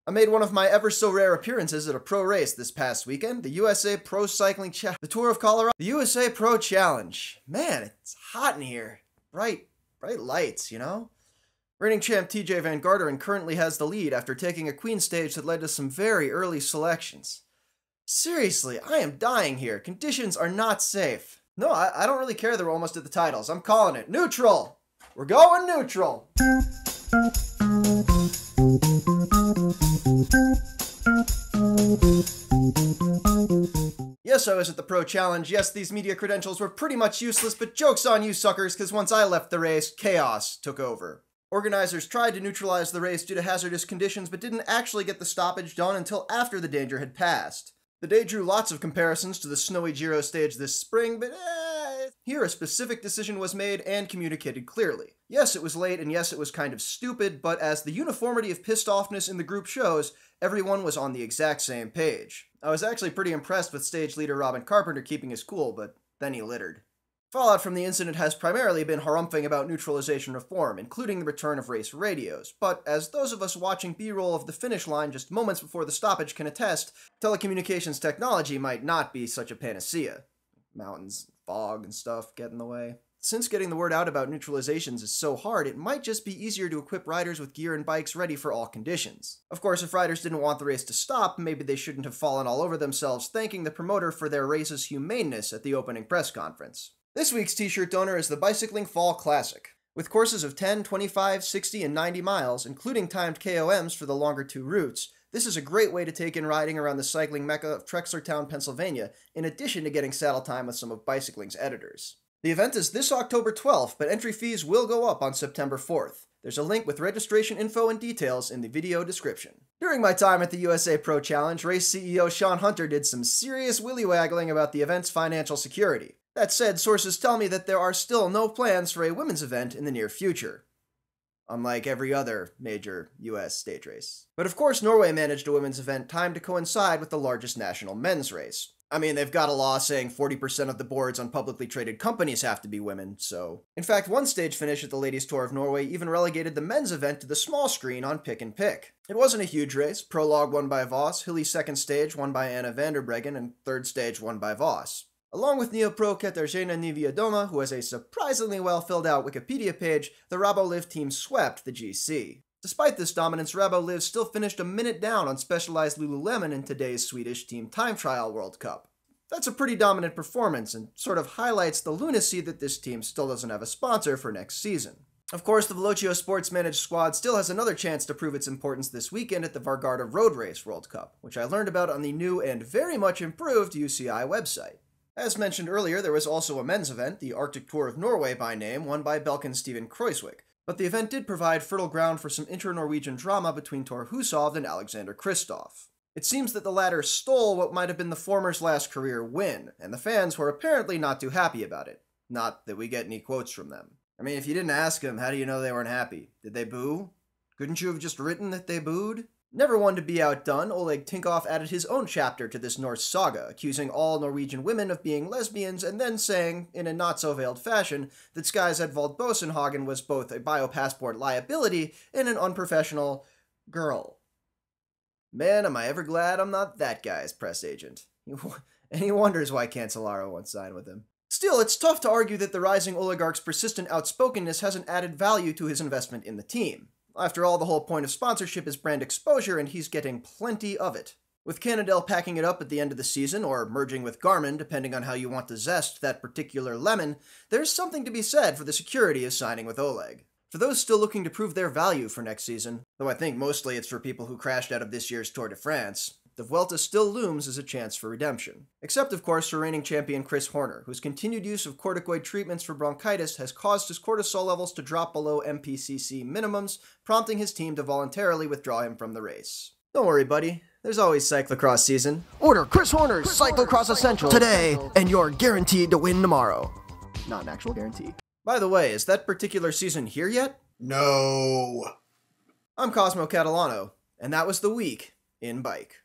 I made one of my ever-so-rare appearances at a pro race this past weekend, the USA Pro Cycling the Tour of Colorado, the USA Pro Challenge. Man, it's hot in here. Bright lights, you know? Reigning champ TJ Van Garderen currently has the lead after taking a queen stage that led to some very early selections. Seriously, I am dying here. Conditions are not safe. No, I don't really care that we're almost at the titles. I'm calling it. Neutral! We're going neutral! Yes, I was at the Pro Challenge. Yes, these media credentials were pretty much useless, but joke's on you suckers, because once I left the race, chaos took over. Organizers tried to neutralize the race due to hazardous conditions, but didn't actually get the stoppage done until after the danger had passed. The day drew lots of comparisons to the snowy Giro stage this spring, but here a specific decision was made and communicated clearly. Yes, it was late, and yes, it was kind of stupid, but as the uniformity of pissed offness in the group shows, everyone was on the exact same page. I was actually pretty impressed with stage leader Robin Carpenter keeping his cool, but then he littered. Fallout from the incident has primarily been harumphing about neutralization reform, including the return of race radios, but as those of us watching B-roll of the finish line just moments before the stoppage can attest, telecommunications technology might not be such a panacea. Mountains, fog, and stuff get in the way. Since getting the word out about neutralizations is so hard, it might just be easier to equip riders with gear and bikes ready for all conditions. Of course, if riders didn't want the race to stop, maybe they shouldn't have fallen all over themselves thanking the promoter for their race's humaneness at the opening press conference. This week's t-shirt donor is the Bicycling Fall Classic. With courses of 10, 25, 60, and 90 miles, including timed KOMs for the longer two routes, this is a great way to take in riding around the cycling mecca of Trexlertown, Pennsylvania, in addition to getting saddle time with some of bicycling's editors. The event is this October 12th, but entry fees will go up on September 4th. There's a link with registration info and details in the video description. During my time at the USA Pro Challenge, race CEO Sean Hunter did some serious willy-waggling about the event's financial security. That said, sources tell me that there are still no plans for a women's event in the near future. Unlike every other major US stage race. But of course, Norway managed a women's event timed to coincide with the largest national men's race. I mean, they've got a law saying 40% of the boards on publicly traded companies have to be women, so... In fact, one stage finish at the Ladies' Tour of Norway even relegated the men's event to the small screen on Pick and Pick. It wasn't a huge race. Prologue won by Voss, Hilly's second stage won by Anna van der Breggen, and third stage won by Voss. Along with Neopro Katarzyna Niewiadoma, who has a surprisingly well-filled-out Wikipedia page, the Rabo-Liv team swept the GC. Despite this dominance, Rabo-Liv still finished a minute down on Specialized Lululemon in today's Swedish Team Time Trial World Cup. That's a pretty dominant performance, and sort of highlights the lunacy that this team still doesn't have a sponsor for next season. Of course, the Velocio Sports managed squad still has another chance to prove its importance this weekend at the Vargarda Road Race World Cup, which I learned about on the new and very much improved UCI website. As mentioned earlier, there was also a men's event, the Arctic Tour of Norway by name, won by Belkin Steven Kreuzwick, but the event did provide fertile ground for some inter-Norwegian drama between Tor Hushovd and Alexander Kristoff. It seems that the latter stole what might have been the former's last career win, and the fans were apparently not too happy about it. Not that we get any quotes from them. I mean, if you didn't ask them, how do you know they weren't happy? Did they boo? Couldn't you have just written that they booed? Never one to be outdone, Oleg Tinkov added his own chapter to this Norse saga, accusing all Norwegian women of being lesbians, and then saying, in a not-so-veiled fashion, that Sky's Edvald Bosenhagen was both a biopassport liability and an unprofessional girl. Man, am I ever glad I'm not that guy's press agent. And he wonders why Cancellara won't sign with him. Still, it's tough to argue that the rising oligarch's persistent outspokenness hasn't added value to his investment in the team. After all, the whole point of sponsorship is brand exposure, and he's getting plenty of it. With Cannondale packing it up at the end of the season, or merging with Garmin, depending on how you want to zest that particular lemon, there's something to be said for the security of signing with Oleg. For those still looking to prove their value for next season, though I think mostly it's for people who crashed out of this year's Tour de France, the Vuelta still looms as a chance for redemption. Except, of course, for reigning champion Chris Horner, whose continued use of corticoid treatments for bronchitis has caused his cortisol levels to drop below MPCC minimums, prompting his team to voluntarily withdraw him from the race. Don't worry, buddy. There's always cyclocross season. Order Chris Horner's Cyclocross Essentials today, and you're guaranteed to win tomorrow. Not an actual guarantee. By the way, is that particular season here yet? No. I'm Cosmo Catalano, and that was the week in bike.